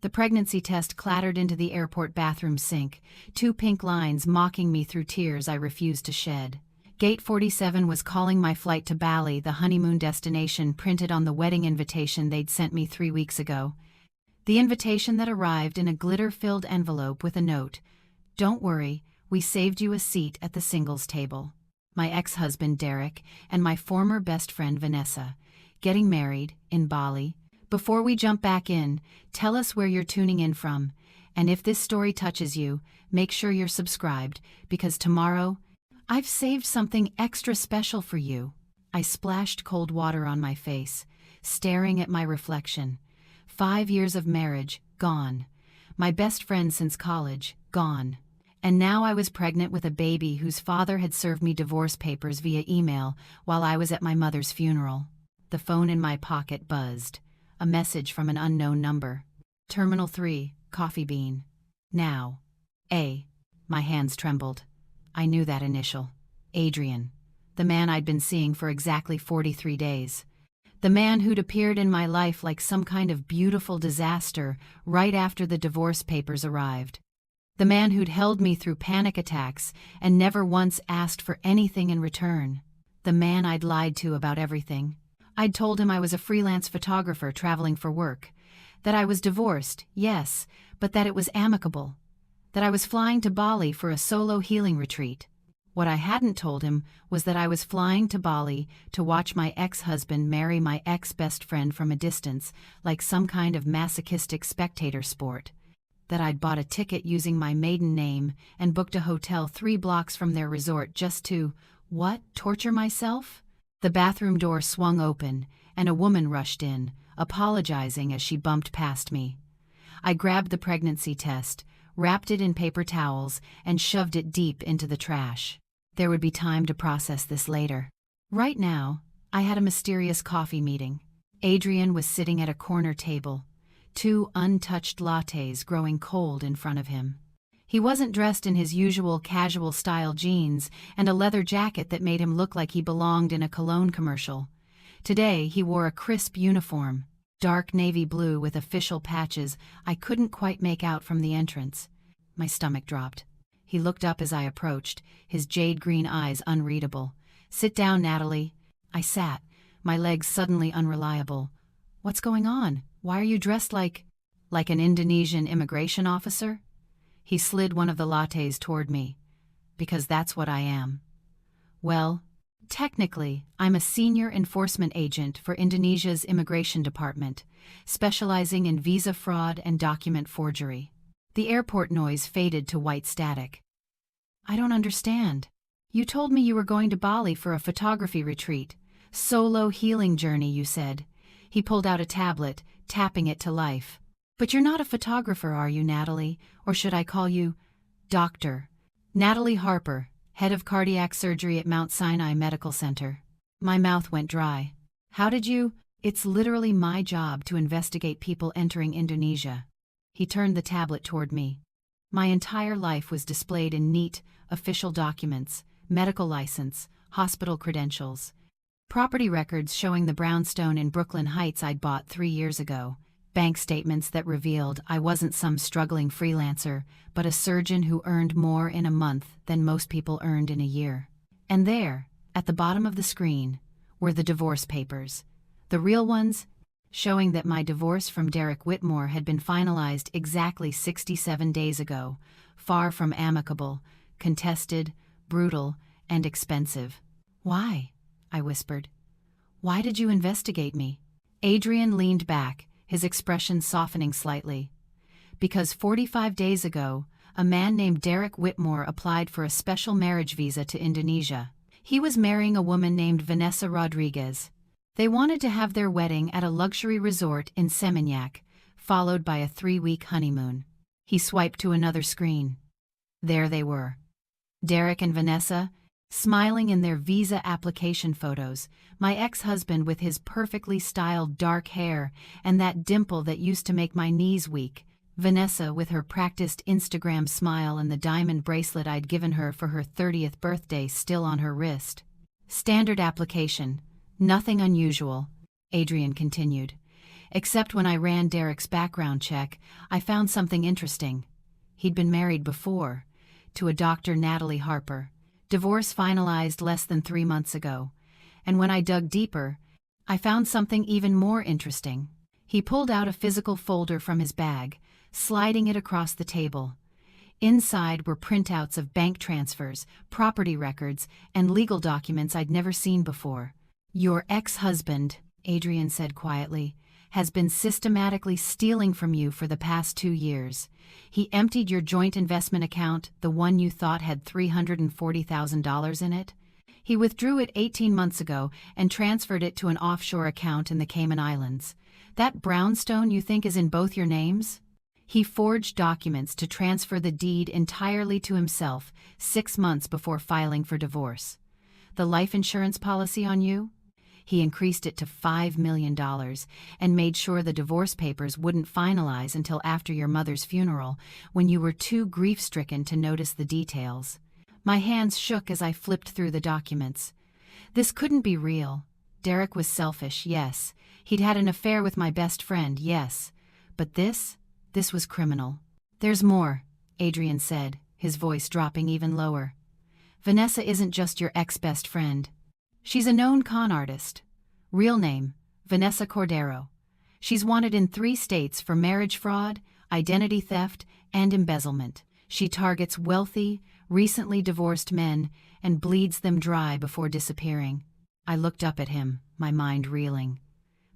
The pregnancy test clattered into the airport bathroom sink, two pink lines mocking me through tears I refused to shed. Gate 47 was calling my flight to Bali, the honeymoon destination printed on the wedding invitation they'd sent me 3 weeks ago. The invitation that arrived in a glitter-filled envelope with a note, "Don't worry, we saved you a seat at the singles table." My ex-husband Derek and my former best friend Vanessa, getting married in Bali. Before we jump back in, tell us where you're tuning in from, and if this story touches you, make sure you're subscribed, because tomorrow, I've saved something extra special for you. I splashed cold water on my face, staring at my reflection. 5 years of marriage, gone. My best friend since college, gone. And now I was pregnant with a baby whose father had served me divorce papers via email while I was at my mother's funeral. The phone in my pocket buzzed. A message from an unknown number. Terminal 3, Coffee Bean. Now. A. My hands trembled. I knew that initial. Adrian. The man I'd been seeing for exactly 43 days. The man who'd appeared in my life like some kind of beautiful disaster right after the divorce papers arrived. The man who'd held me through panic attacks and never once asked for anything in return. The man I'd lied to about everything. I'd told him I was a freelance photographer traveling for work. That I was divorced, yes, but that it was amicable. That I was flying to Bali for a solo healing retreat. What I hadn't told him was that I was flying to Bali to watch my ex-husband marry my ex-best friend from a distance, like some kind of masochistic spectator sport. That I'd bought a ticket using my maiden name and booked a hotel 3 blocks from their resort just to, what, torture myself? The bathroom door swung open, and a woman rushed in, apologizing as she bumped past me. I grabbed the pregnancy test, wrapped it in paper towels, and shoved it deep into the trash. There would be time to process this later. Right now, I had a mysterious coffee meeting. Adrian was sitting at a corner table, 2 untouched lattes growing cold in front of him. He wasn't dressed in his usual casual-style jeans and a leather jacket that made him look like he belonged in a cologne commercial. Today, he wore a crisp uniform, dark navy blue with official patches I couldn't quite make out from the entrance. My stomach dropped. He looked up as I approached, his jade-green eyes unreadable. "Sit down, Natalie." I sat, my legs suddenly unreliable. "What's going on? Why are you dressed like an Indonesian immigration officer?" He slid one of the lattes toward me. "Because that's what I am." "Well, technically, I'm a senior enforcement agent for Indonesia's immigration department, specializing in visa fraud and document forgery." The airport noise faded to white static. "I don't understand. You told me you were going to Bali for a photography retreat. Solo healing journey, you said." He pulled out a tablet, tapping it to life. "But you're not a photographer, are you, Natalie? Or should I call you Doctor?" "Natalie Harper, head of cardiac surgery at Mount Sinai Medical Center." My mouth went dry. "How did you—" "It's literally my job to investigate people entering Indonesia." He turned the tablet toward me. My entire life was displayed in neat, official documents, medical license, hospital credentials, property records showing the brownstone in Brooklyn Heights I'd bought 3 years ago, bank statements that revealed I wasn't some struggling freelancer, but a surgeon who earned more in a month than most people earned in a year. And there, at the bottom of the screen, were the divorce papers. The real ones, showing that my divorce from Derek Whitmore had been finalized exactly 67 days ago, far from amicable, contested, brutal, and expensive. "Why?" I whispered. "Why did you investigate me?" Adrian leaned back, his expression softening slightly. "Because 45 days ago, a man named Derek Whitmore applied for a special marriage visa to Indonesia. He was marrying a woman named Vanessa Rodriguez. They wanted to have their wedding at a luxury resort in Seminyak, followed by a 3-week honeymoon." He swiped to another screen. There they were. Derek and Vanessa, smiling in their visa application photos, my ex-husband with his perfectly styled dark hair and that dimple that used to make my knees weak, Vanessa with her practiced Instagram smile and the diamond bracelet I'd given her for her 30th birthday still on her wrist. "Standard application. Nothing unusual," Adrian continued. Except when I ran Derek's background check, I found something interesting. He'd been married before, to a Dr. Natalie Harper. Divorce finalized less than 3 months ago. And when I dug deeper, I found something even more interesting. He pulled out a physical folder from his bag, sliding it across the table. Inside were printouts of bank transfers, property records, and legal documents I'd never seen before. "Your ex-husband," Adrian said quietly, "has been systematically stealing from you for the past 2 years. He emptied your joint investment account, the one you thought had $340,000 in it. He withdrew it 18 months ago and transferred it to an offshore account in the Cayman Islands. That brownstone you think is in both your names? He forged documents to transfer the deed entirely to himself 6 months before filing for divorce. The life insurance policy on you? He increased it to $5 million and made sure the divorce papers wouldn't finalize until after your mother's funeral, when you were too grief-stricken to notice the details." My hands shook as I flipped through the documents. This couldn't be real. Derek was selfish, yes. He'd had an affair with my best friend, yes. But this was criminal. "There's more," Adrian said, his voice dropping even lower. "Vanessa isn't just your ex-best friend. She's a known con artist. Real name, Vanessa Cordero. She's wanted in 3 states for marriage fraud, identity theft, and embezzlement. She targets wealthy, recently divorced men and bleeds them dry before disappearing." I looked up at him, my mind reeling.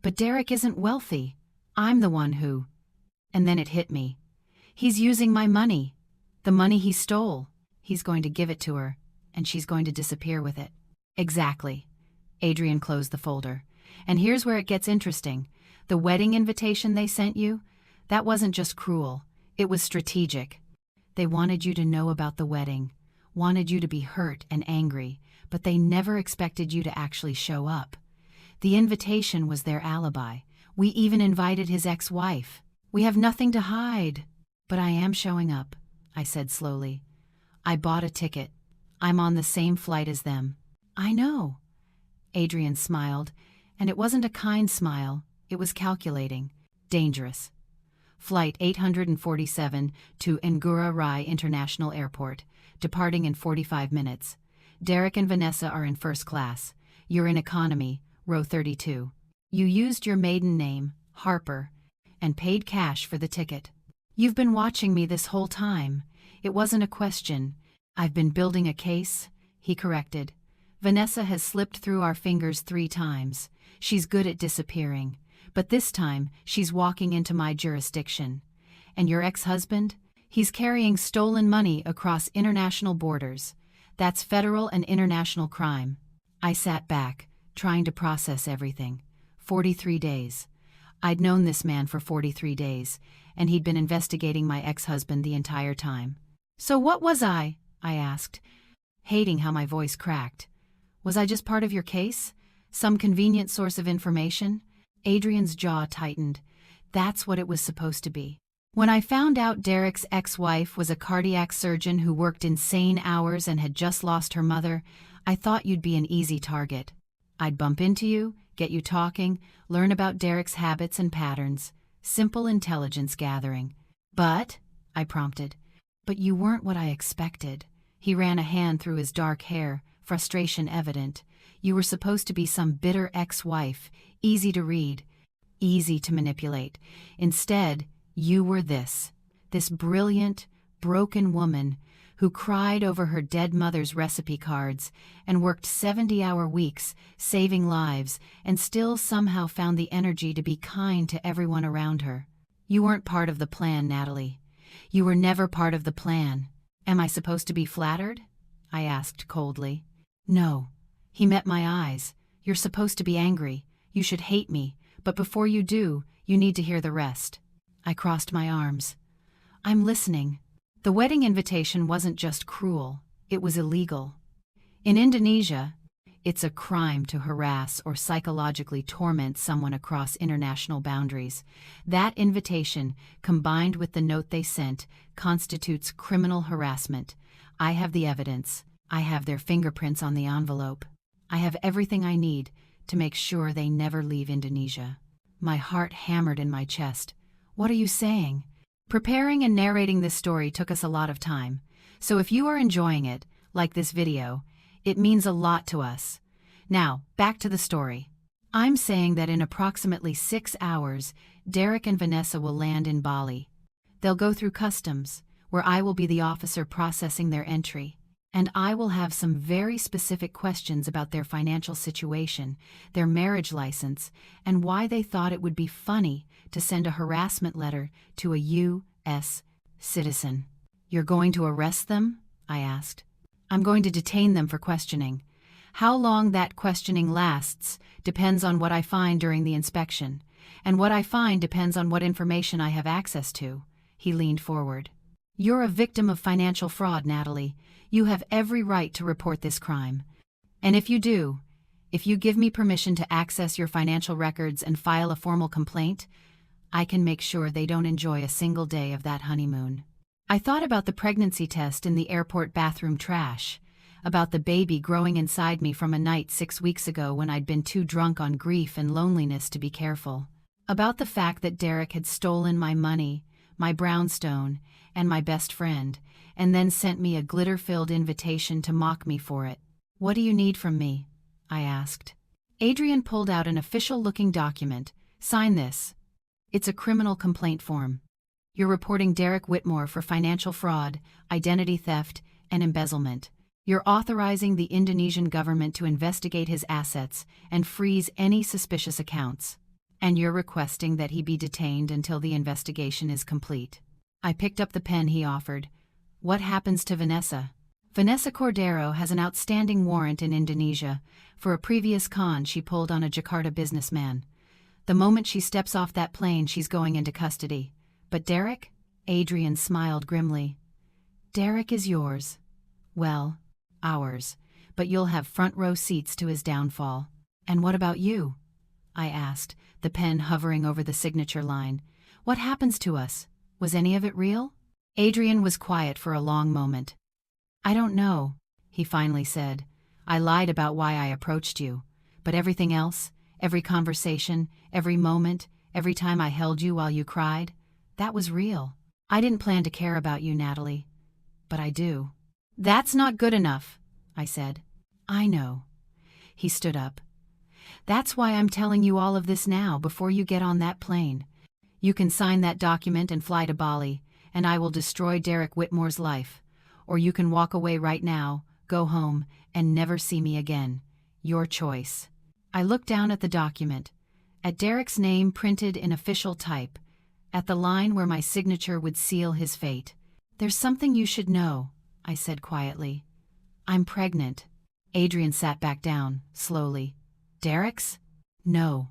"But Derek isn't wealthy. I'm the one who—" And then it hit me. "He's using my money. The money he stole. He's going to give it to her, and she's going to disappear with it." "Exactly." Adrian closed the folder. "And here's where it gets interesting. The wedding invitation they sent you? That wasn't just cruel. It was strategic. They wanted you to know about the wedding, wanted you to be hurt and angry, but they never expected you to actually show up. The invitation was their alibi. We even invited his ex-wife. We have nothing to hide." "But I am showing up," I said slowly. "I bought a ticket. I'm on the same flight as them." "I know." Adrian smiled, and it wasn't a kind smile, it was calculating. "Dangerous. Flight 847 to Ngurah Rai International Airport, departing in 45 minutes. Derek and Vanessa are in first class. You're in economy, row 32. You used your maiden name, Harper, and paid cash for the ticket. You've been watching me this whole time. It wasn't a question. I've been building a case," he corrected. "Vanessa has slipped through our fingers 3 times. She's good at disappearing. But this time, she's walking into my jurisdiction. And your ex-husband? He's carrying stolen money across international borders. That's federal and international crime." I sat back, trying to process everything. 43 days. I'd known this man for 43 days, and he'd been investigating my ex-husband the entire time. "So what was I?" I asked, hating how my voice cracked. "Was I just part of your case? Some convenient source of information?" Adrian's jaw tightened. "That's what it was supposed to be. When I found out Derek's ex-wife was a cardiac surgeon who worked insane hours and had just lost her mother, I thought you'd be an easy target. I'd bump into you, get you talking, learn about Derek's habits and patterns. Simple intelligence gathering." "But," I prompted. "But you weren't what I expected." He ran a hand through his dark hair, frustration evident. "You were supposed to be some bitter ex-wife, easy to read, easy to manipulate. Instead, you were this brilliant, broken woman who cried over her dead mother's recipe cards and worked 70-hour weeks, saving lives, and still somehow found the energy to be kind to everyone around her. You weren't part of the plan, Natalie. You were never part of the plan. Am I supposed to be flattered?" I asked coldly. "No." He met my eyes. "You're supposed to be angry. You should hate me, but before you do, you need to hear the rest." I crossed my arms. "I'm listening." The wedding invitation wasn't just cruel, it was illegal. In Indonesia, it's a crime to harass or psychologically torment someone across international boundaries. That invitation, combined with the note they sent, constitutes criminal harassment. I have the evidence. I have their fingerprints on the envelope. I have everything I need to make sure they never leave Indonesia. My heart hammered in my chest. What are you saying? Preparing and narrating this story took us a lot of time, so if you are enjoying it, like this video, it means a lot to us. Now, back to the story. I'm saying that in approximately 6 hours, Derek and Vanessa will land in Bali. They'll go through customs, where I will be the officer processing their entry, and I will have some very specific questions about their financial situation, their marriage license, and why they thought it would be funny to send a harassment letter to a U.S. citizen. You're going to arrest them? I asked. I'm going to detain them for questioning. How long that questioning lasts depends on what I find during the inspection, and what I find depends on what information I have access to. He leaned forward. You're a victim of financial fraud, Natalie. You have every right to report this crime. And if you do, if you give me permission to access your financial records and file a formal complaint, I can make sure they don't enjoy a single day of that honeymoon. I thought about the pregnancy test in the airport bathroom trash, about the baby growing inside me from a night 6 weeks ago when I'd been too drunk on grief and loneliness to be careful, about the fact that Derek had stolen my money, my brownstone, and my best friend, and then sent me a glitter-filled invitation to mock me for it. What do you need from me? I asked. Adrian pulled out an official-looking document. Sign this. It's a criminal complaint form. You're reporting Derek Whitmore for financial fraud, identity theft, and embezzlement. You're authorizing the Indonesian government to investigate his assets and freeze any suspicious accounts. And you're requesting that he be detained until the investigation is complete. I picked up the pen he offered. What happens to Vanessa? Vanessa Cordero has an outstanding warrant in Indonesia for a previous con she pulled on a Jakarta businessman. The moment she steps off that plane, she's going into custody. But Derek? Adrian smiled grimly. Derek is yours. Well, ours. But you'll have front row seats to his downfall. And what about you? I asked, the pen hovering over the signature line. What happens to us? Was any of it real? Adrian was quiet for a long moment. I don't know, he finally said. I lied about why I approached you. But everything else, every conversation, every moment, every time I held you while you cried, that was real. I didn't plan to care about you, Natalie. But I do. That's not good enough, I said. I know. He stood up. That's why I'm telling you all of this now before you get on that plane. You can sign that document and fly to Bali, and I will destroy Derek Whitmore's life. Or you can walk away right now, go home, and never see me again. Your choice. I looked down at the document, at Derek's name printed in official type, at the line where my signature would seal his fate. There's something you should know, I said quietly. I'm pregnant. Adrian sat back down, slowly. Derek's? No.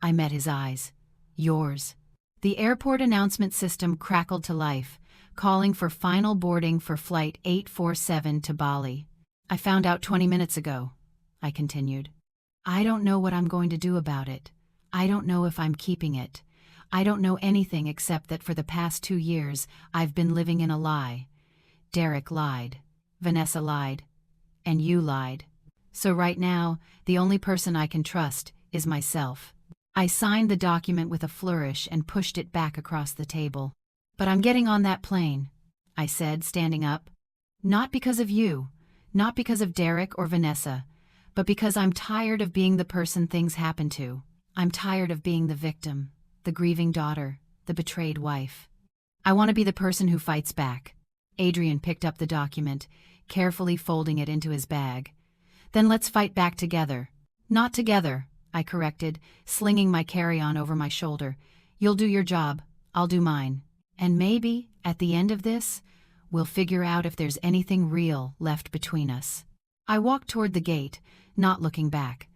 I met his eyes. Yours. The airport announcement system crackled to life, calling for final boarding for Flight 847 to Bali. I found out 20 minutes ago, I continued. I don't know what I'm going to do about it. I don't know if I'm keeping it. I don't know anything except that for the past 2 years, I've been living in a lie. Derek lied. Vanessa lied. And you lied. So right now, the only person I can trust is myself. I signed the document with a flourish and pushed it back across the table. But I'm getting on that plane, I said, standing up. Not because of you, not because of Derek or Vanessa, but because I'm tired of being the person things happen to. I'm tired of being the victim, the grieving daughter, the betrayed wife. I want to be the person who fights back. Adrian picked up the document, carefully folding it into his bag. Then let's fight back together. Not together, I corrected, slinging my carry-on over my shoulder. You'll do your job, I'll do mine. And maybe, at the end of this, we'll figure out if there's anything real left between us. I walked toward the gate, not looking back.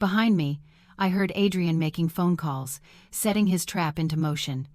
Behind me, I heard Adrian making phone calls, setting his trap into motion.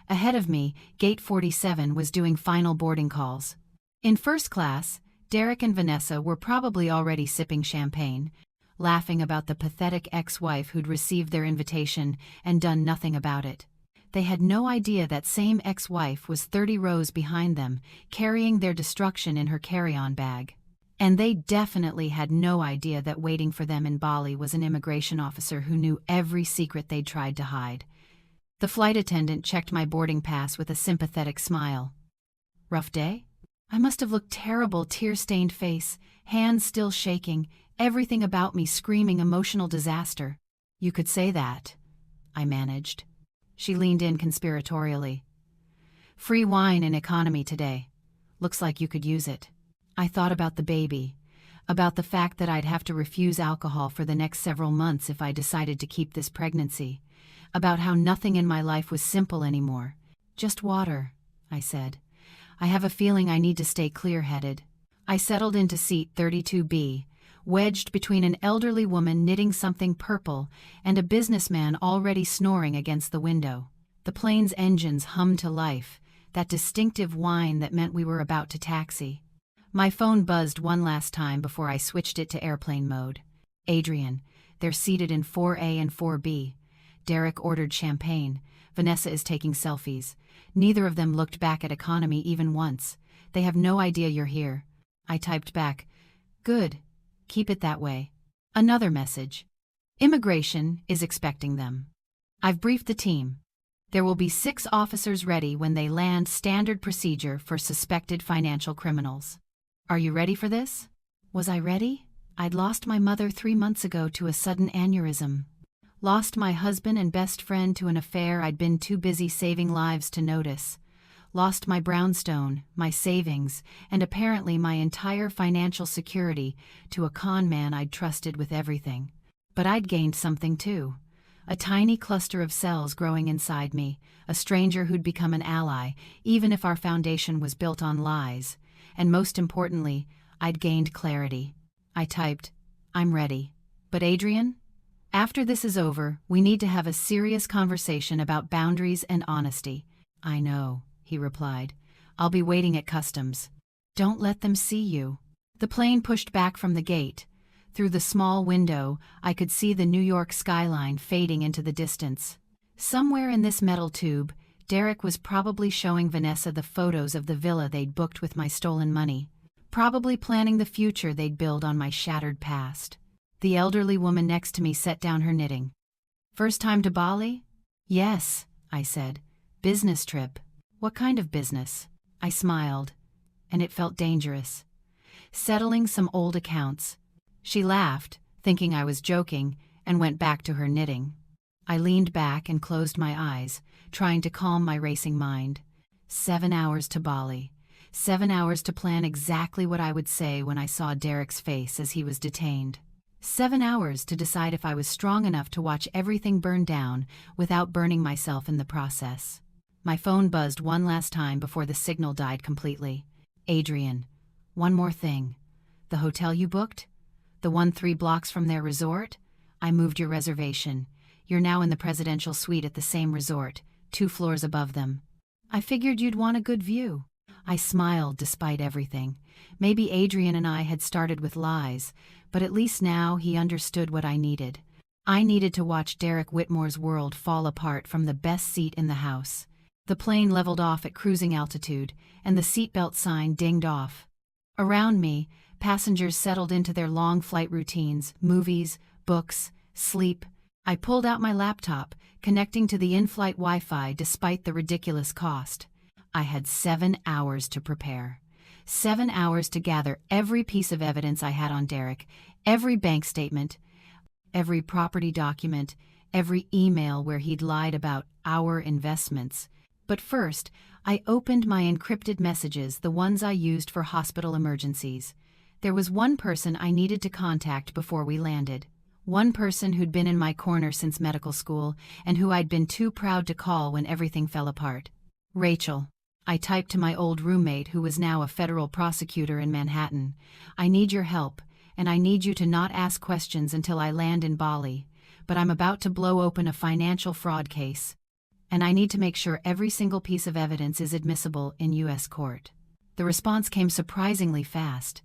Ahead of me, Gate 47 was doing final boarding calls. In first class, Derek and Vanessa were probably already sipping champagne, laughing about the pathetic ex-wife who'd received their invitation and done nothing about it. They had no idea that same ex-wife was 30 rows behind them, carrying their destruction in her carry-on bag. And they definitely had no idea that waiting for them in Bali was an immigration officer who knew every secret they'd tried to hide. The flight attendant checked my boarding pass with a sympathetic smile. Rough day? I must have looked terrible, tear-stained face, hands still shaking, everything about me screaming emotional disaster. You could say that, I managed. She leaned in conspiratorially. Free wine in economy today. Looks like you could use it. I thought about the baby, about the fact that I'd have to refuse alcohol for the next several months if I decided to keep this pregnancy, about how nothing in my life was simple anymore. Just water, I said. I have a feeling I need to stay clear-headed. I settled into seat 32B, wedged between an elderly woman knitting something purple and a businessman already snoring against the window. The plane's engines hummed to life, that distinctive whine that meant we were about to taxi. My phone buzzed one last time before I switched it to airplane mode. Adrian, they're seated in 4A and 4B. Derek ordered champagne. Vanessa is taking selfies. Neither of them looked back at economy even once. They have no idea you're here. I typed back, good. Keep it that way. Another message. Immigration is expecting them. I've briefed the team. There will be 6 officers ready when they land, standard procedure for suspected financial criminals. Are you ready for this? Was I ready? I'd lost my mother 3 months ago to a sudden aneurysm. Lost my husband and best friend to an affair I'd been too busy saving lives to notice. Lost my brownstone, my savings, and apparently my entire financial security to a con man I'd trusted with everything. But I'd gained something too. A tiny cluster of cells growing inside me, a stranger who'd become an ally, even if our foundation was built on lies. And most importantly, I'd gained clarity. I typed, I'm ready. But Adrian? After this is over, we need to have a serious conversation about boundaries and honesty. I know, he replied. I'll be waiting at customs. Don't let them see you. The plane pushed back from the gate. Through the small window, I could see the New York skyline fading into the distance. Somewhere in this metal tube, Derek was probably showing Vanessa the photos of the villa they'd booked with my stolen money. Probably planning the future they'd build on my shattered past. The elderly woman next to me set down her knitting. First time to Bali? Yes, I said. Business trip. What kind of business? I smiled, and it felt dangerous. Settling some old accounts. She laughed, thinking I was joking, and went back to her knitting. I leaned back and closed my eyes, trying to calm my racing mind. 7 hours to Bali. 7 hours to plan exactly what I would say when I saw Derek's face as he was detained. 7 hours to decide if I was strong enough to watch everything burn down without burning myself in the process. My phone buzzed one last time before the signal died completely. Adrian, one more thing. The hotel you booked? The one 3 blocks from their resort? I moved your reservation. You're now in the presidential suite at the same resort, 2 floors above them. I figured you'd want a good view. I smiled despite everything. Maybe Adrian and I had started with lies, but at least now he understood what I needed. I needed to watch Derek Whitmore's world fall apart from the best seat in the house. The plane leveled off at cruising altitude, and the seatbelt sign dinged off. Around me, passengers settled into their long flight routines, movies, books, sleep. I pulled out my laptop, connecting to the in-flight Wi-Fi despite the ridiculous cost. I had 7 hours to prepare. 7 hours to gather every piece of evidence I had on Derek, every bank statement, every property document, every email where he'd lied about our investments. But first, I opened my encrypted messages, the ones I used for hospital emergencies. There was one person I needed to contact before we landed. One person who'd been in my corner since medical school and who I'd been too proud to call when everything fell apart. Rachel. I typed to my old roommate who was now a federal prosecutor in Manhattan. I need your help, and I need you to not ask questions until I land in Bali, but I'm about to blow open a financial fraud case, and I need to make sure every single piece of evidence is admissible in U.S. court. The response came surprisingly fast.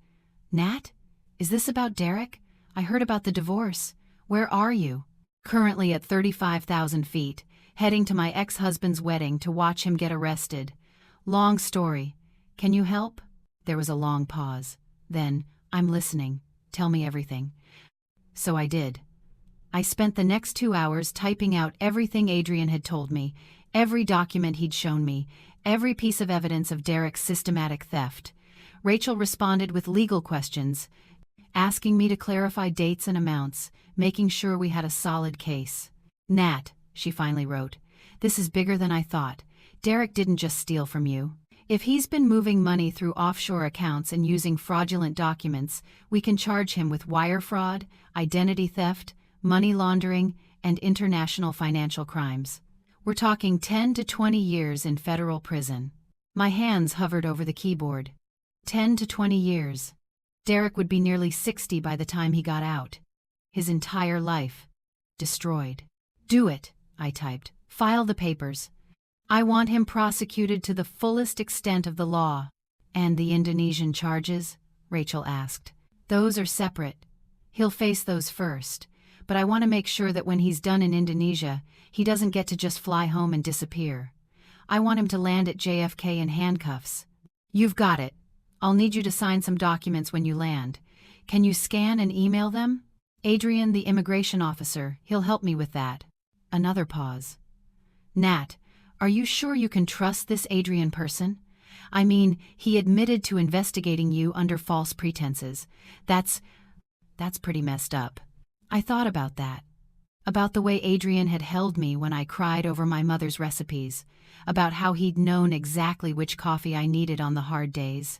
Nat? Is this about Derek? I heard about the divorce. Where are you? Currently at 35,000 feet, heading to my ex-husband's wedding to watch him get arrested. Long story. Can you help? There was a long pause. Then, I'm listening. Tell me everything. So I did. I spent the next 2 hours typing out everything Adrian had told me, every document he'd shown me, every piece of evidence of Derek's systematic theft. Rachel responded with legal questions, asking me to clarify dates and amounts, making sure we had a solid case. "Nat," she finally wrote, "this is bigger than I thought. Derek didn't just steal from you. If he's been moving money through offshore accounts and using fraudulent documents, we can charge him with wire fraud, identity theft, money laundering, and international financial crimes. We're talking 10 to 20 years in federal prison." My hands hovered over the keyboard. 10 to 20 years. Derek would be nearly 60 by the time he got out. His entire life. Destroyed. "Do it," I typed. "File the papers. I want him prosecuted to the fullest extent of the law." "And the Indonesian charges?" Rachel asked. "Those are separate. He'll face those first. But I want to make sure that when he's done in Indonesia, he doesn't get to just fly home and disappear. I want him to land at JFK in handcuffs." "You've got it. I'll need you to sign some documents when you land. Can you scan and email them?" "Adrian, the immigration officer, he'll help me with that." Another pause. "Nat, are you sure you can trust this Adrian person? I mean, he admitted to investigating you under false pretenses. That's pretty messed up." I thought about that. About the way Adrian had held me when I cried over my mother's recipes. About how he'd known exactly which coffee I needed on the hard days.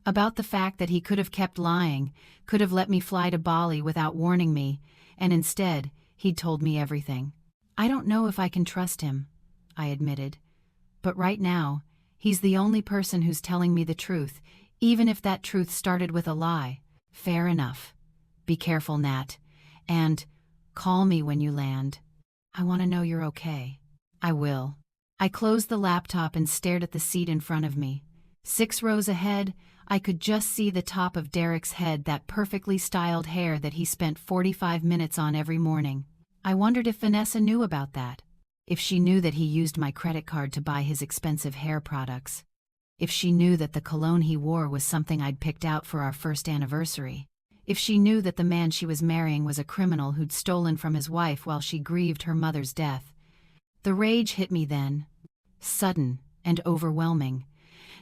About the fact that he could have kept lying, could have let me fly to Bali without warning me, and instead, he'd told me everything. "I don't know if I can trust him," I admitted. "But right now, he's the only person who's telling me the truth, even if that truth started with a lie." "Fair enough. Be careful, Nat. And call me when you land. I want to know you're okay." "I will." I closed the laptop and stared at the seat in front of me. 6 rows ahead, I could just see the top of Derek's head, that perfectly styled hair that he spent 45 minutes on every morning. I wondered if Vanessa knew about that. If she knew that he used my credit card to buy his expensive hair products. If she knew that the cologne he wore was something I'd picked out for our first anniversary. If she knew that the man she was marrying was a criminal who'd stolen from his wife while she grieved her mother's death. The rage hit me then. Sudden and overwhelming.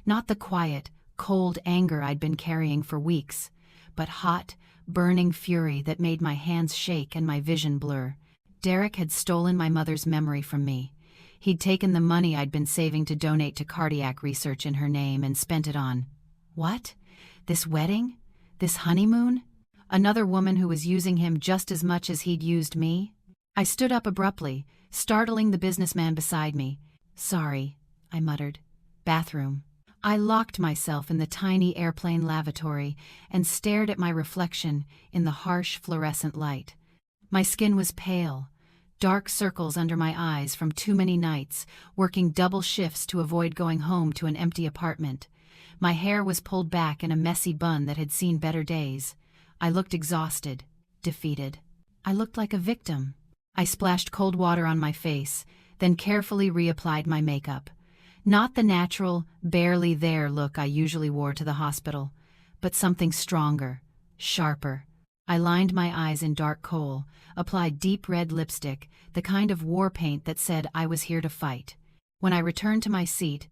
Not the quiet, cold anger I'd been carrying for weeks, but hot, burning fury that made my hands shake and my vision blur. Derek had stolen my mother's memory from me. He'd taken the money I'd been saving to donate to cardiac research in her name and spent it on... What? This wedding? This honeymoon? Another woman who was using him just as much as he'd used me? I stood up abruptly, startling the businessman beside me. "Sorry," I muttered. "Bathroom." I locked myself in the tiny airplane lavatory and stared at my reflection in the harsh fluorescent light. My skin was pale, dark circles under my eyes from too many nights, working double shifts to avoid going home to an empty apartment. My hair was pulled back in a messy bun that had seen better days. I looked exhausted, defeated. I looked like a victim. I splashed cold water on my face, then carefully reapplied my makeup. Not the natural, barely there look I usually wore to the hospital, but something stronger, sharper. I lined my eyes in dark kohl, applied deep red lipstick, the kind of war paint that said I was here to fight. When I returned to my seat,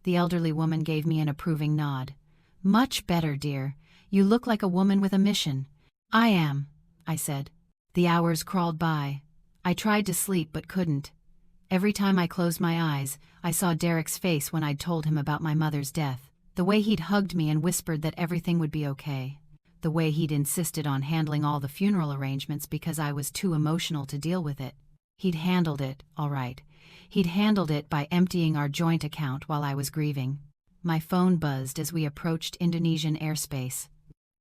the elderly woman gave me an approving nod. "Much better, dear. You look like a woman with a mission." "I am," I said. The hours crawled by. I tried to sleep but couldn't. Every time I closed my eyes, I saw Derek's face when I'd told him about my mother's death. The way he'd hugged me and whispered that everything would be okay. The way he'd insisted on handling all the funeral arrangements because I was too emotional to deal with it. He'd handled it, all right. He'd handled it by emptying our joint account while I was grieving. My phone buzzed as we approached Indonesian airspace.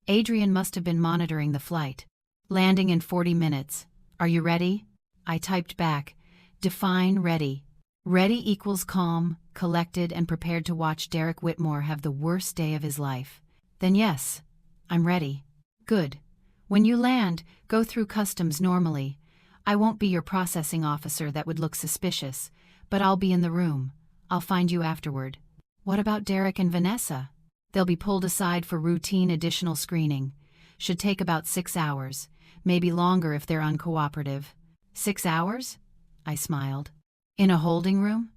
Adrian must have been monitoring the flight. "Landing in 40 minutes. Are you ready?" I typed back. Define ready. Ready equals calm, collected, and prepared to watch Derek Whitmore have the worst day of his life. Then yes, I'm ready. Good. When you land, go through customs normally. I won't be your processing officer that would look suspicious, but I'll be in the room. I'll find you afterward. What about Derek and Vanessa? They'll be pulled aside for routine additional screening. Should take about 6 hours. maybe longer if they're uncooperative. 6 hours? I smiled. In a holding room?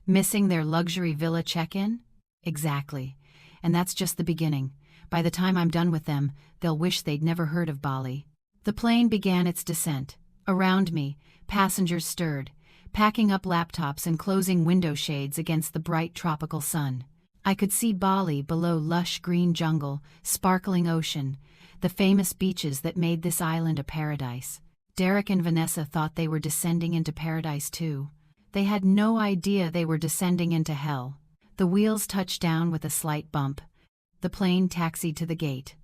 Missing their luxury villa check-in? Exactly. And that's just the beginning. By the time I'm done with them, they'll wish they'd never heard of Bali. The plane began its descent. Around me, passengers stirred, packing up laptops and closing window shades against the bright tropical sun. I could see Bali below lush green jungle, sparkling ocean, the famous beaches that made this island a paradise. Derek and Vanessa thought they were descending into paradise too. They had no idea they were descending into hell. The wheels touched down with a slight bump. The plane taxied to the gate.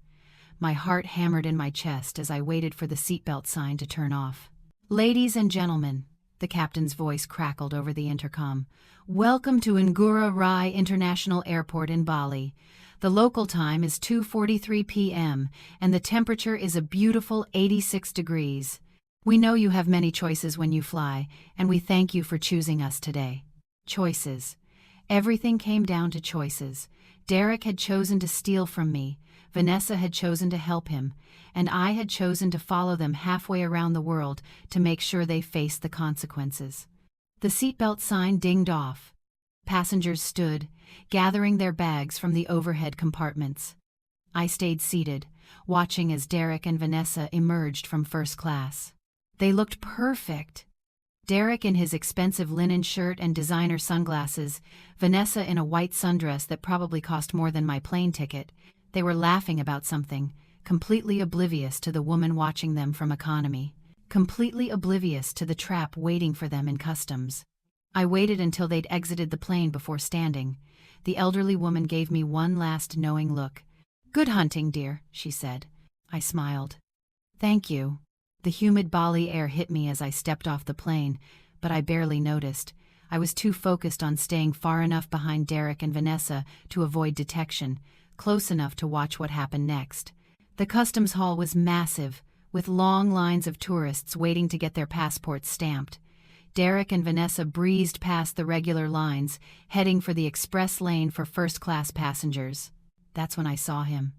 My heart hammered in my chest as I waited for the seatbelt sign to turn off. "Ladies and gentlemen," the captain's voice crackled over the intercom, "welcome to Ngurah Rai International Airport in Bali. The local time is 2:43 p.m. and the temperature is a beautiful 86 degrees. We know you have many choices when you fly, and we thank you for choosing us today." Choices. Everything came down to choices. Derek had chosen to steal from me, Vanessa had chosen to help him, and I had chosen to follow them halfway around the world to make sure they faced the consequences. The seatbelt sign dinged off. Passengers stood, gathering their bags from the overhead compartments. I stayed seated, watching as Derek and Vanessa emerged from first class. They looked perfect. Derek in his expensive linen shirt and designer sunglasses, Vanessa in a white sundress that probably cost more than my plane ticket. They were laughing about something, completely oblivious to the woman watching them from economy, completely oblivious to the trap waiting for them in customs. I waited until they'd exited the plane before standing. The elderly woman gave me one last knowing look. "Good hunting, dear," she said. I smiled. "Thank you." The humid Bali air hit me as I stepped off the plane, but I barely noticed. I was too focused on staying far enough behind Derek and Vanessa to avoid detection, close enough to watch what happened next. The customs hall was massive, with long lines of tourists waiting to get their passports stamped. Derek and Vanessa breezed past the regular lines, heading for the express lane for first-class passengers. That's when I saw him.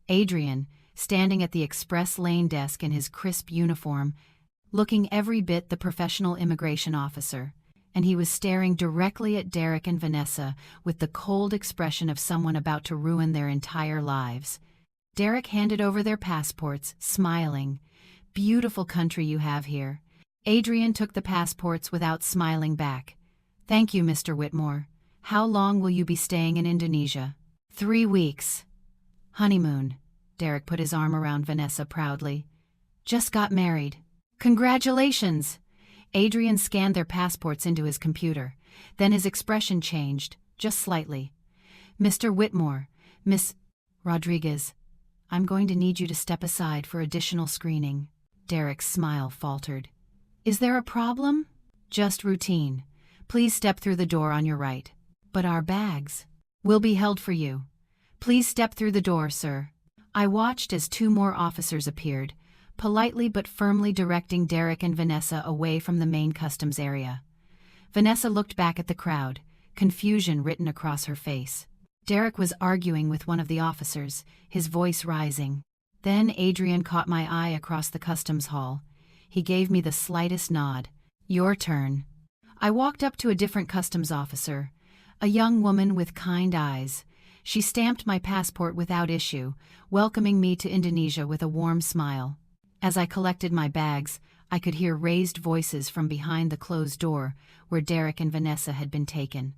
Adrian, standing at the express lane desk in his crisp uniform, looking every bit the professional immigration officer, and he was staring directly at Derek and Vanessa with the cold expression of someone about to ruin their entire lives. Derek handed over their passports, smiling. "Beautiful country you have here." Adrian took the passports without smiling back. "Thank you, Mr. Whitmore. How long will you be staying in Indonesia?" 3 weeks. Honeymoon. Derek put his arm around Vanessa proudly. "Just got married." "Congratulations!" Adrian scanned their passports into his computer. Then his expression changed, just slightly. "Mr. Whitmore, Miss Rodriguez, I'm going to need you to step aside for additional screening." Derek's smile faltered. "Is there a problem?" "Just routine. Please step through the door on your right." "But our bags will be held for you." "Please step through the door, sir." I watched as 2 more officers appeared, politely but firmly directing Derek and Vanessa away from the main customs area. Vanessa looked back at the crowd, confusion written across her face. Derek was arguing with one of the officers, his voice rising. Then Adrian caught my eye across the customs hall. He gave me the slightest nod. "Your turn." I walked up to a different customs officer, a young woman with kind eyes. She stamped my passport without issue, welcoming me to Indonesia with a warm smile. As I collected my bags, I could hear raised voices from behind the closed door where Derek and Vanessa had been taken.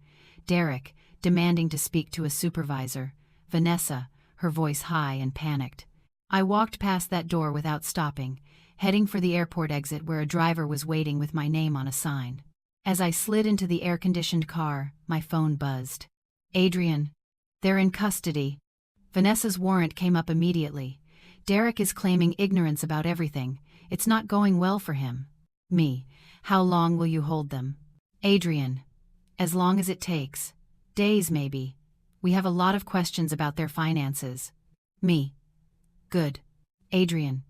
Derek, demanding to speak to a supervisor. Vanessa, her voice high and panicked. I walked past that door without stopping, heading for the airport exit where a driver was waiting with my name on a sign. As I slid into the air-conditioned car, my phone buzzed. "Adrian, they're in custody." Vanessa's warrant came up immediately. "Derek is claiming ignorance about everything. It's not going well for him." Me, "How long will you hold them?" Adrian, "As long as it takes. Days maybe. We have a lot of questions about their finances." Me, "Good." Adrian,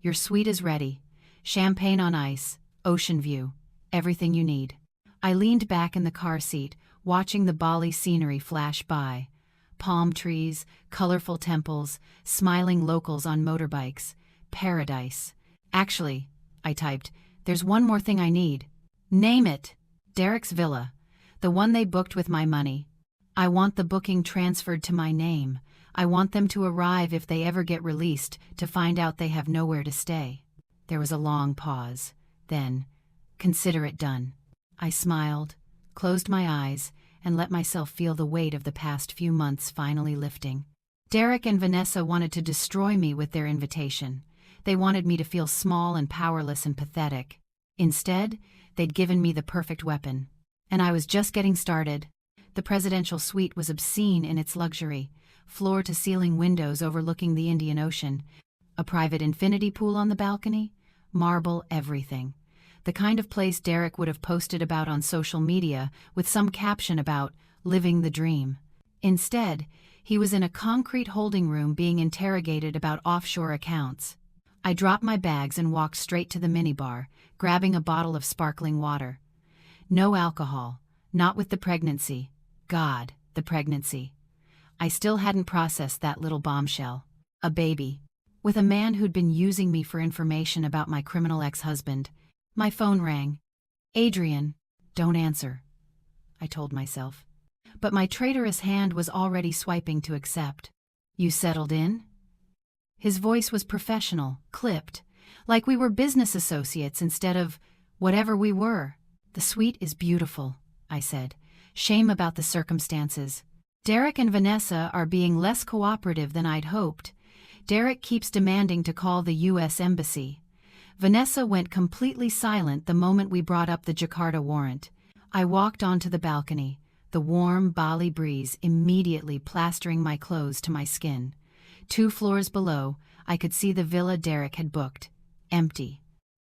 "Your suite is ready. Champagne on ice, ocean view, everything you need." I leaned back in the car seat, watching the Bali scenery flash by. Palm trees, colorful temples, smiling locals on motorbikes. Paradise. Actually, I typed, there's one more thing I need. Name it. Derek's villa. The one they booked with my money. I want the booking transferred to my name. I want them to arrive if they ever get released to find out they have nowhere to stay. There was a long pause. Then, consider it done. I smiled, closed my eyes, and let myself feel the weight of the past few months finally lifting. Derek and Vanessa wanted to destroy me with their invitation. They wanted me to feel small and powerless and pathetic. Instead, they'd given me the perfect weapon. And I was just getting started. The presidential suite was obscene in its luxury, floor-to-ceiling windows overlooking the Indian Ocean, a private infinity pool on the balcony, marble everything. The kind of place Derek would have posted about on social media with some caption about living the dream. Instead, he was in a concrete holding room being interrogated about offshore accounts. I dropped my bags and walked straight to the minibar, grabbing a bottle of sparkling water. No alcohol, not with the pregnancy. God, the pregnancy. I still hadn't processed that little bombshell. A baby. With a man who'd been using me for information about my criminal ex-husband. My phone rang. Adrian, don't answer, I told myself. But my traitorous hand was already swiping to accept. You settled in? His voice was professional, clipped, like we were business associates instead of whatever we were. The suite is beautiful, I said. Shame about the circumstances. Derek and Vanessa are being less cooperative than I'd hoped. Derek keeps demanding to call the U.S. Embassy. Vanessa went completely silent the moment we brought up the Jakarta warrant. I walked onto the balcony, the warm Bali breeze immediately plastering my clothes to my skin. 2 floors below, I could see the villa Derek had booked, empty,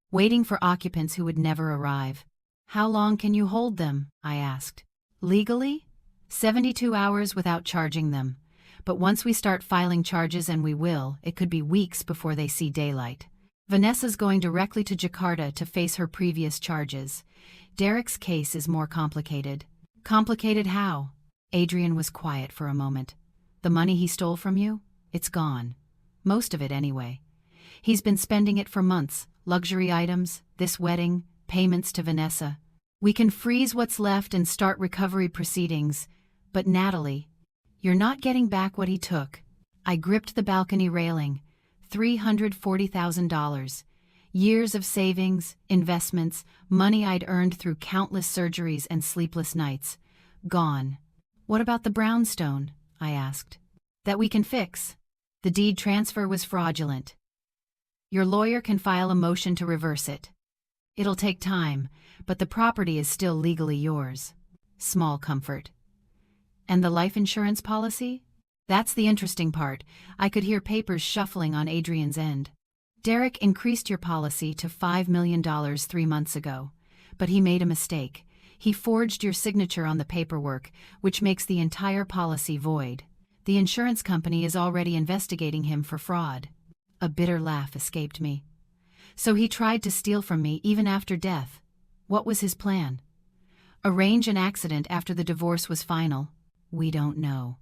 waiting for occupants who would never arrive. How long can you hold them? I asked. Legally? 72 hours without charging them. But once we start filing charges, and we will, it could be weeks before they see daylight. Vanessa's going directly to Jakarta to face her previous charges. Derek's case is more complicated. Complicated how? Adrian was quiet for a moment. The money he stole from you? It's gone. Most of it anyway. He's been spending it for months. Luxury items, this wedding, payments to Vanessa. We can freeze what's left and start recovery proceedings. But Natalie, you're not getting back what he took. I gripped the balcony railing. $340,000. Years of savings, investments, money I'd earned through countless surgeries and sleepless nights. Gone. What about the brownstone? I asked. That we can fix. The deed transfer was fraudulent. Your lawyer can file a motion to reverse it. It'll take time, but the property is still legally yours. Small comfort. And the life insurance policy? That's the interesting part. I could hear papers shuffling on Adrian's end. Derek increased your policy to $5 million 3 months ago. But he made a mistake. He forged your signature on the paperwork, which makes the entire policy void. The insurance company is already investigating him for fraud. A bitter laugh escaped me. So he tried to steal from me even after death. What was his plan? Arrange an accident after the divorce was final? We don't know.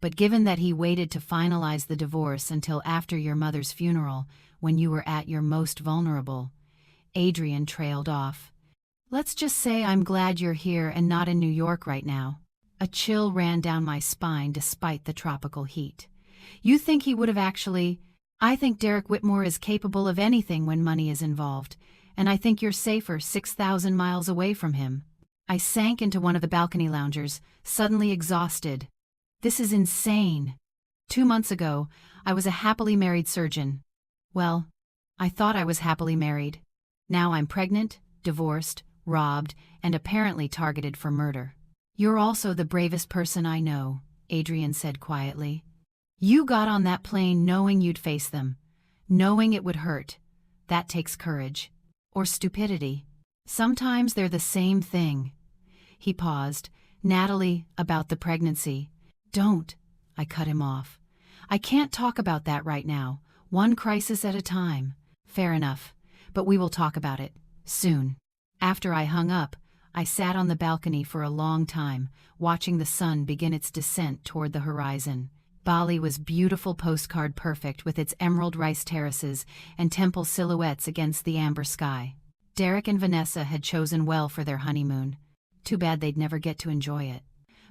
But given that he waited to finalize the divorce until after your mother's funeral, when you were at your most vulnerable, Adrian trailed off. Let's just say I'm glad you're here and not in New York right now. A chill ran down my spine despite the tropical heat. You think he would have actually? I think Derek Whitmore is capable of anything when money is involved, and I think you're safer 6,000 miles away from him. I sank into one of the balcony loungers, suddenly exhausted. This is insane. 2 months ago, I was a happily married surgeon. Well, I thought I was happily married. Now I'm pregnant, divorced, robbed, and apparently targeted for murder. You're also the bravest person I know, Adrian said quietly. You got on that plane knowing you'd face them, knowing it would hurt. That takes courage. Or stupidity. Sometimes they're the same thing. He paused. Natalie, about the pregnancy. Don't, I cut him off. I can't talk about that right now. One crisis at a time. Fair enough. But we will talk about it. Soon. After I hung up, I sat on the balcony for a long time, watching the sun begin its descent toward the horizon. Bali was beautiful, postcard perfect, with its emerald rice terraces and temple silhouettes against the amber sky. Derek and Vanessa had chosen well for their honeymoon. Too bad they'd never get to enjoy it.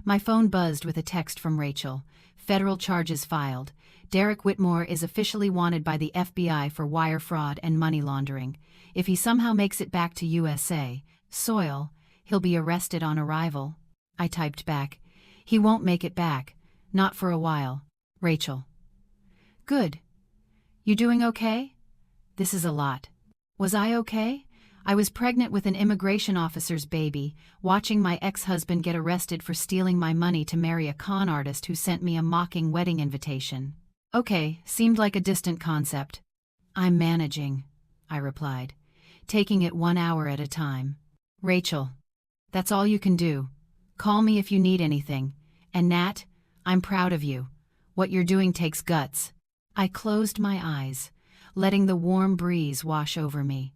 My phone buzzed with a text from Rachel. Federal charges filed. Derek Whitmore is officially wanted by the FBI for wire fraud and money laundering. If he somehow makes it back to USA soil, he'll be arrested on arrival. I typed back, "He won't make it back. Not for a while." Rachel: "Good. You doing okay?" "This is a lot." Was I okay? I was pregnant with an immigration officer's baby, watching my ex-husband get arrested for stealing my money to marry a con artist who sent me a mocking wedding invitation. Okay, seemed like a distant concept. "I'm managing," I replied, "taking it 1 hour at a time." Rachel: "That's all you can do. Call me if you need anything. And Nat, I'm proud of you. What you're doing takes guts." I closed my eyes, letting the warm breeze wash over me.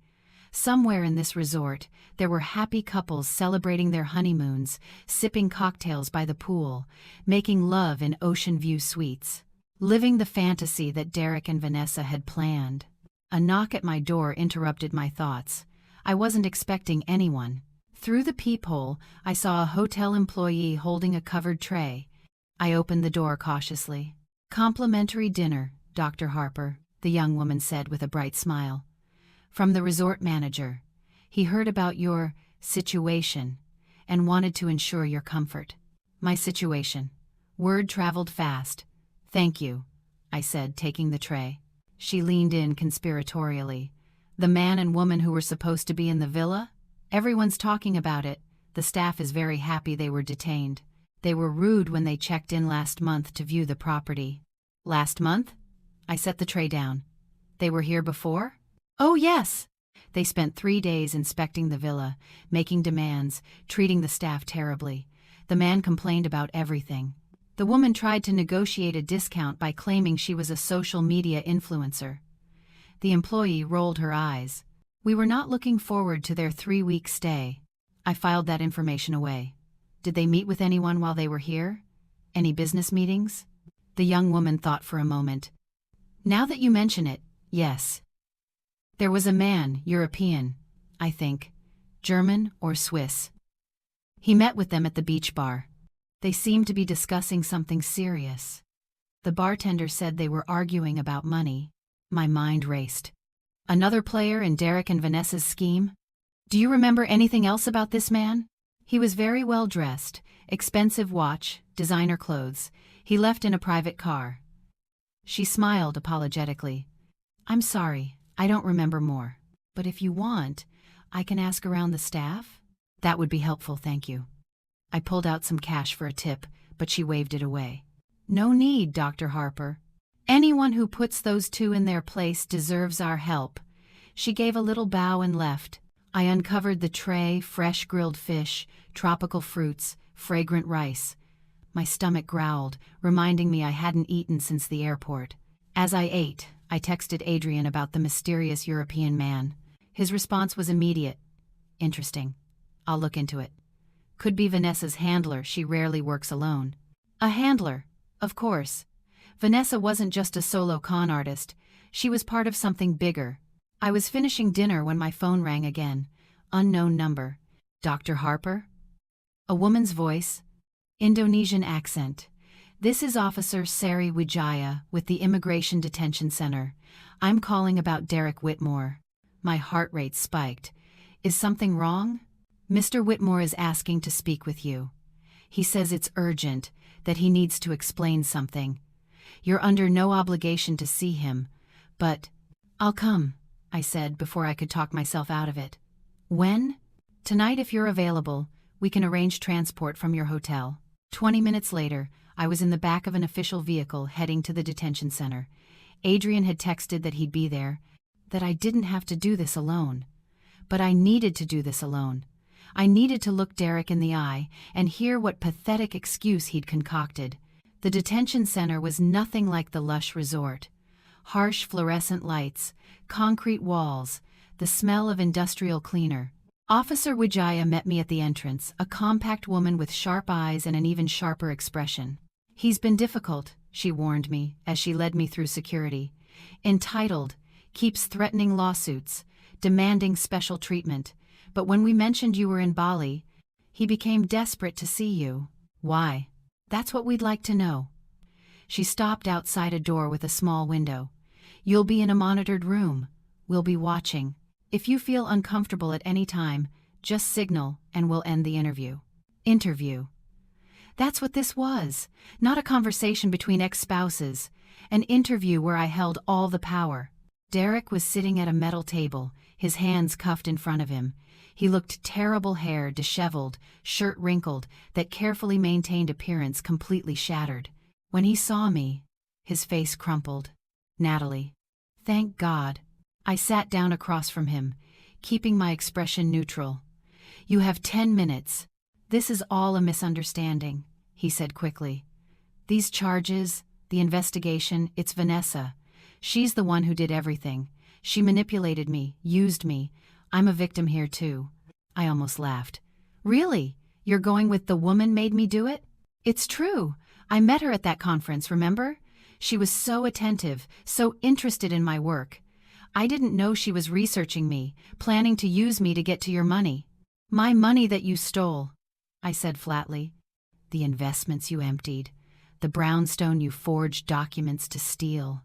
Somewhere in this resort, there were happy couples celebrating their honeymoons, sipping cocktails by the pool, making love in ocean view suites, living the fantasy that Derek and Vanessa had planned. A knock at my door interrupted my thoughts. I wasn't expecting anyone. Through the peephole, I saw a hotel employee holding a covered tray. I opened the door cautiously. "Complimentary dinner, Dr. Harper," the young woman said with a bright smile. "From the resort manager. He heard about your situation and wanted to ensure your comfort." My situation. Word traveled fast. "Thank you," I said, taking the tray. She leaned in conspiratorially. "The man and woman who were supposed to be in the villa? Everyone's talking about it. The staff is very happy they were detained. They were rude when they checked in last month to view the property." "Last month?" I set the tray down. "They were here before?" "Oh yes." They spent 3 days inspecting the villa, making demands, treating the staff terribly. The man complained about everything. The woman tried to negotiate a discount by claiming she was a social media influencer. The employee rolled her eyes. "We were not looking forward to their 3-week stay." I filed that information away. "Did they meet with anyone while they were here? Any business meetings?" The young woman thought for a moment. "Now that you mention it, yes. There was a man, European, I think, German or Swiss. He met with them at the beach bar. They seemed to be discussing something serious. The bartender said they were arguing about money." My mind raced. Another player in Derek and Vanessa's scheme? "Do you remember anything else about this man?" "He was very well dressed, expensive watch, designer clothes. He left in a private car." She smiled apologetically. "I'm sorry, I don't remember more. But if you want, I can ask around the staff." "That would be helpful, thank you." I pulled out some cash for a tip, but she waved it away. "No need, Dr. Harper. Anyone who puts those two in their place deserves our help." She gave a little bow and left. I uncovered the tray, fresh grilled fish, tropical fruits, fragrant rice. My stomach growled, reminding me I hadn't eaten since the airport. As I ate, I texted Adrian about the mysterious European man. His response was immediate. "Interesting. I'll look into it." Could be Vanessa's handler, she rarely works alone. A handler, of course. Vanessa wasn't just a solo con artist, she was part of something bigger. I was finishing dinner when my phone rang again. Unknown number. "Dr. Harper?" A woman's voice. Indonesian accent. "This is Officer Sari Wijaya with the Immigration Detention Center. I'm calling about Derek Whitmore." My heart rate spiked. "Is something wrong?" "Mr. Whitmore is asking to speak with you. He says it's urgent, that he needs to explain something. You're under no obligation to see him, but—" "I'll come," I said before I could talk myself out of it. "When?" "Tonight if you're available. We can arrange transport from your hotel." 20 minutes later, I was in the back of an official vehicle heading to the detention center. Adrian had texted that he'd be there, that I didn't have to do this alone. But I needed to do this alone. I needed to look Derek in the eye and hear what pathetic excuse he'd concocted. The detention center was nothing like the lush resort. Harsh fluorescent lights, concrete walls, the smell of industrial cleaner. Officer Wijaya met me at the entrance, a compact woman with sharp eyes and an even sharper expression. "He's been difficult," she warned me as she led me through security. Entitled, keeps threatening lawsuits, demanding special treatment. But when we mentioned you were in Bali, he became desperate to see you. Why? That's what we'd like to know. She stopped outside a door with a small window. You'll be in a monitored room. We'll be watching. If you feel uncomfortable at any time, just signal and we'll end the interview. Interview. That's what this was. Not a conversation between ex-spouses. An interview where I held all the power. Derek was sitting at a metal table, his hands cuffed in front of him. He looked terrible, hair disheveled, shirt wrinkled, that carefully maintained appearance completely shattered. When he saw me, his face crumpled. Natalie. Thank God. I sat down across from him, keeping my expression neutral. You have 10 minutes. This is all a misunderstanding, he said quickly. These charges, the investigation, it's Vanessa. She's the one who did everything. She manipulated me, used me. I'm a victim here too. I almost laughed. Really? You're going with the woman made me do it? It's true. I met her at that conference, remember? She was so attentive, so interested in my work. I didn't know she was researching me, planning to use me to get to your money. My money that you stole, I said flatly. The investments you emptied, the brownstone you forged documents to steal.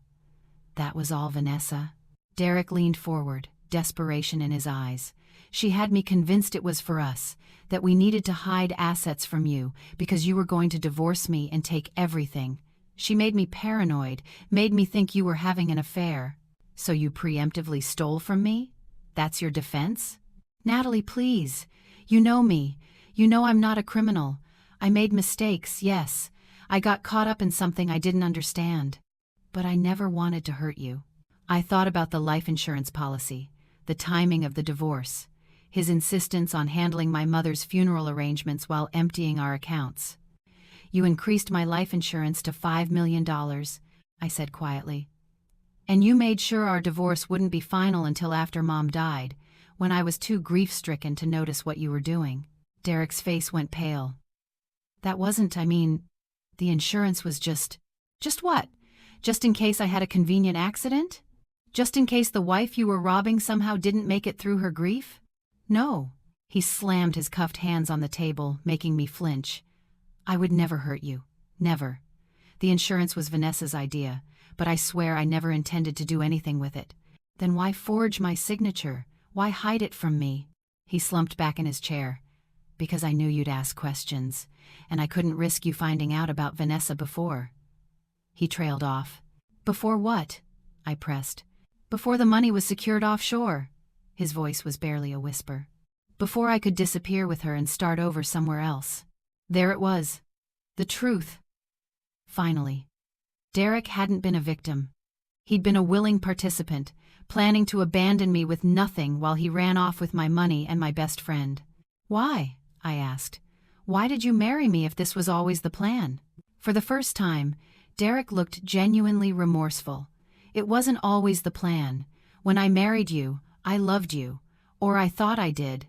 That was all Vanessa. Derek leaned forward, desperation in his eyes. She had me convinced it was for us, that we needed to hide assets from you because you were going to divorce me and take everything. She made me paranoid, made me think you were having an affair. So you preemptively stole from me? That's your defense? Natalie, please. You know me. You know I'm not a criminal. I made mistakes, yes. I got caught up in something I didn't understand. But I never wanted to hurt you. I thought about the life insurance policy, the timing of the divorce, his insistence on handling my mother's funeral arrangements while emptying our accounts. You increased my life insurance to $5 million, I said quietly. And you made sure our divorce wouldn't be final until after Mom died, when I was too grief-stricken to notice what you were doing. Derek's face went pale. That wasn't, the insurance was just what? Just in case I had a convenient accident? Just in case the wife you were robbing somehow didn't make it through her grief? No. He slammed his cuffed hands on the table, making me flinch. I would never hurt you. Never. The insurance was Vanessa's idea, but I swear I never intended to do anything with it. Then why forge my signature? Why hide it from me? He slumped back in his chair. Because I knew you'd ask questions, and I couldn't risk you finding out about Vanessa before. He trailed off. Before what? I pressed. Before the money was secured offshore. His voice was barely a whisper. Before I could disappear with her and start over somewhere else. There it was. The truth. Finally. Derek hadn't been a victim. He'd been a willing participant, planning to abandon me with nothing while he ran off with my money and my best friend. Why? I asked. Why did you marry me if this was always the plan? For the first time, Derek looked genuinely remorseful. It wasn't always the plan. When I married you, I loved you. Or I thought I did.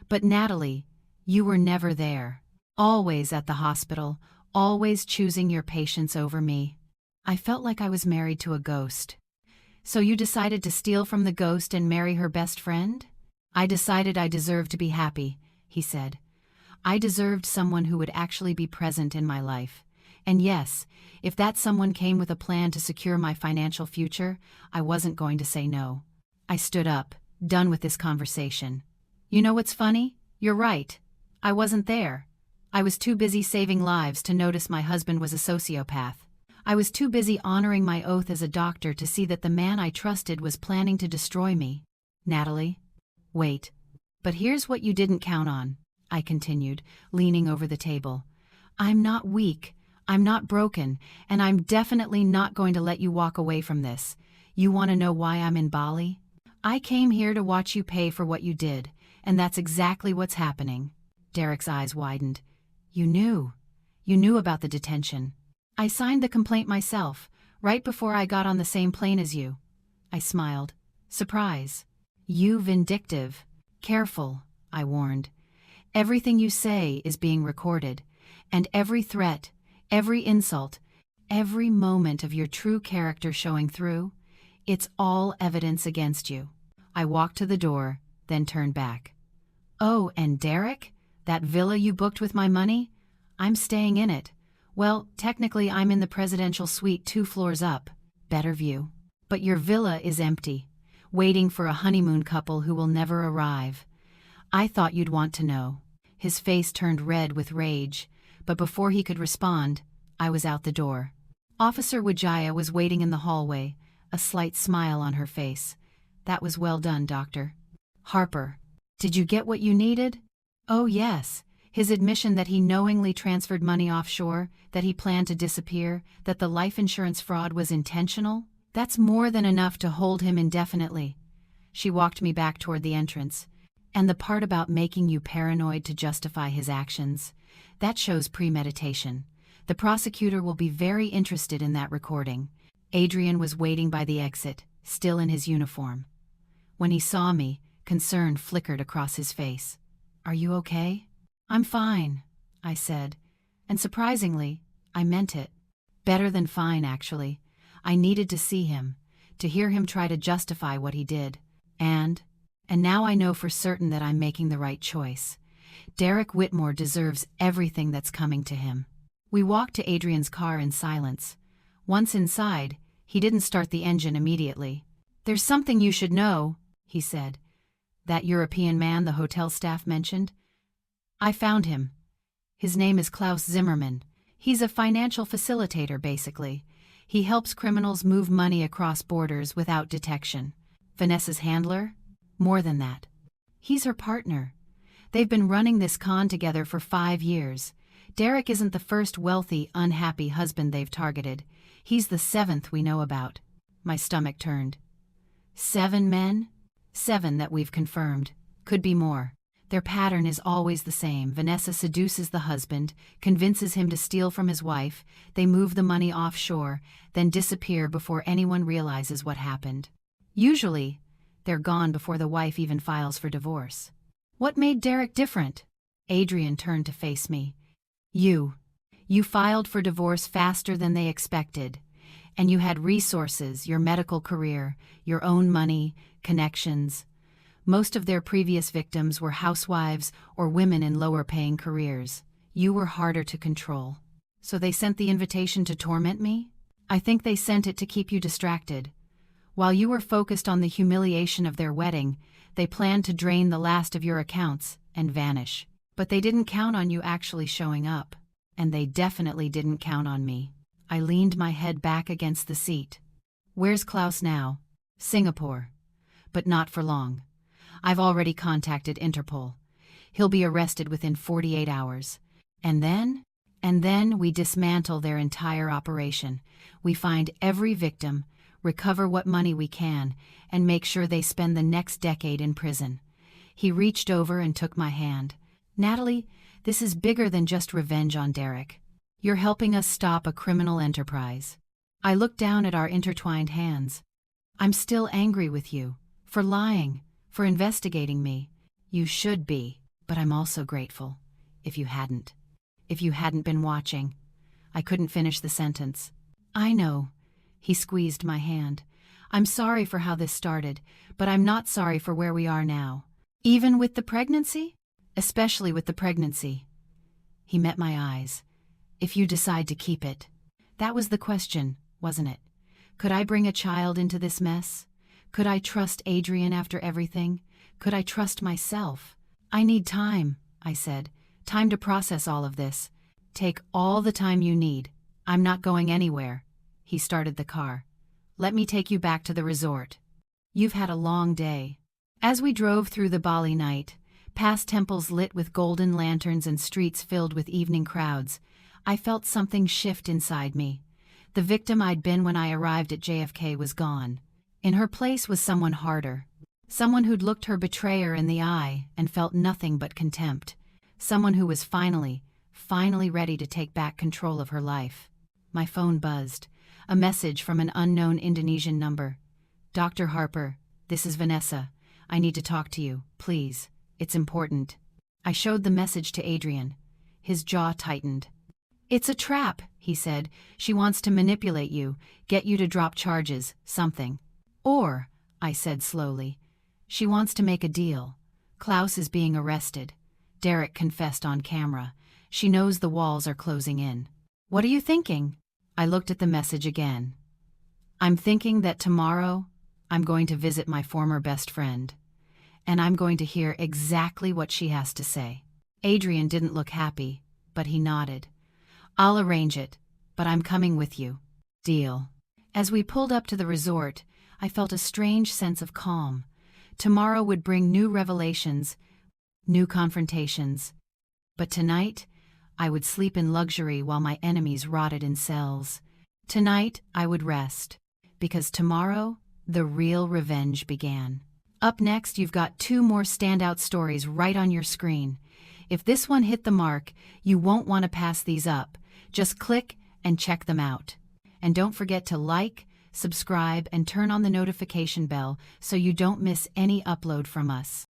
But Natalie, you were never there. Always at the hospital, always choosing your patients over me. I felt like I was married to a ghost. So you decided to steal from the ghost and marry her best friend? I decided I deserved to be happy, he said. I deserved someone who would actually be present in my life. And yes, if that someone came with a plan to secure my financial future, I wasn't going to say no. I stood up, done with this conversation. You know what's funny? You're right. I wasn't there. I was too busy saving lives to notice my husband was a sociopath. I was too busy honoring my oath as a doctor to see that the man I trusted was planning to destroy me. Natalie? Wait. But here's what you didn't count on, I continued, leaning over the table. I'm not weak. I'm not broken, and I'm definitely not going to let you walk away from this. You want to know why I'm in Bali? I came here to watch you pay for what you did, and that's exactly what's happening. Derek's eyes widened. You knew. You knew about the detention. I signed the complaint myself, right before I got on the same plane as you. I smiled. Surprise. You vindictive. Careful, I warned. Everything you say is being recorded, and every threat, every insult, Every moment of your true character showing through. It's all evidence against you. I walked to the door, then turned back. Oh, and Derek? That villa you booked with my money? I'm staying in it. Well, technically I'm in the presidential suite 2 floors up. Better view. But your villa is empty, waiting for a honeymoon couple who will never arrive. I thought you'd want to know. His face turned red with rage, but before he could respond, I was out the door. Officer Wijaya was waiting in the hallway, a slight smile on her face. That was well done, Doctor. Harper, did you get what you needed? Oh yes. His admission that he knowingly transferred money offshore, that he planned to disappear, that the life insurance fraud was intentional? That's more than enough to hold him indefinitely. She walked me back toward the entrance. And the part about making you paranoid to justify his actions, that shows premeditation. The prosecutor will be very interested in that recording. Adrian was waiting by the exit, still in his uniform. When he saw me, concern flickered across his face. Are you okay? I'm fine, I said. And surprisingly, I meant it. Better than fine, actually. I needed to see him, to hear him try to justify what he did. And now I know for certain that I'm making the right choice. Derek Whitmore deserves everything that's coming to him. We walked to Adrian's car in silence. Once inside, he didn't start the engine immediately. There's something you should know, he said. That European man the hotel staff mentioned? I found him. His name is Klaus Zimmerman. He's a financial facilitator, basically. He helps criminals move money across borders without detection. Vanessa's handler? More than that. He's her partner. They've been running this con together for 5 years. Derek isn't the first wealthy, unhappy husband they've targeted. He's the 7th we know about. My stomach turned. 7 men? 7 that we've confirmed. Could be more. Their pattern is always the same. Vanessa seduces the husband, convinces him to steal from his wife, they move the money offshore, then disappear before anyone realizes what happened. Usually, they're gone before the wife even files for divorce. What made Derek different? Adrian turned to face me. You filed for divorce faster than they expected. And you had resources, your medical career, your own money, connections. Most of their previous victims were housewives or women in lower-paying careers. You were harder to control. So they sent the invitation to torment me? I think they sent it to keep you distracted. While you were focused on the humiliation of their wedding, they planned to drain the last of your accounts and vanish. But they didn't count on you actually showing up. And they definitely didn't count on me. I leaned my head back against the seat. Where's Klaus now? Singapore. But not for long. I've already contacted Interpol. He'll be arrested within 48 hours. And then we dismantle their entire operation. We find every victim, recover what money we can, and make sure they spend the next decade in prison. He reached over and took my hand. Natalie, this is bigger than just revenge on Derek. You're helping us stop a criminal enterprise. I looked down at our intertwined hands. I'm still angry with you. For lying. For investigating me. You should be, but I'm also grateful. If you hadn't been watching. I couldn't finish the sentence. I know. He squeezed my hand. I'm sorry for how this started, but I'm not sorry for where we are now. Even with the pregnancy? Especially with the pregnancy. He met my eyes. If you decide to keep it. That was the question, wasn't it? Could I bring a child into this mess? Could I trust Adrian after everything? Could I trust myself? I need time, I said. Time to process all of this. Take all the time you need. I'm not going anywhere. He started the car. Let me take you back to the resort. You've had a long day. As we drove through the Bali night, past temples lit with golden lanterns and streets filled with evening crowds, I felt something shift inside me. The victim I'd been when I arrived at JFK was gone. In her place was someone harder. Someone who'd looked her betrayer in the eye and felt nothing but contempt. Someone who was finally ready to take back control of her life. My phone buzzed. A message from an unknown Indonesian number. Dr. Harper, this is Vanessa. I need to talk to you, please. It's important. I showed the message to Adrian. His jaw tightened. "It's a trap," he said. "She wants to manipulate you, get you to drop charges, something." "Or," I said slowly, "she wants to make a deal. Klaus is being arrested. Derek confessed on camera. She knows the walls are closing in." "What are you thinking?" I looked at the message again. "I'm thinking that tomorrow I'm going to visit my former best friend, and I'm going to hear exactly what she has to say." Adrian didn't look happy, but he nodded. "I'll arrange it, but I'm coming with you." "Deal." As we pulled up to the resort, I felt a strange sense of calm. Tomorrow would bring new revelations, new confrontations. But tonight, I would sleep in luxury while my enemies rotted in cells. Tonight, I would rest, because tomorrow, the real revenge began. Up next, you've got 2 more standout stories right on your screen. If this one hit the mark, you won't want to pass these up. Just click and check them out. And don't forget to like, subscribe, and turn on the notification bell so you don't miss any upload from us.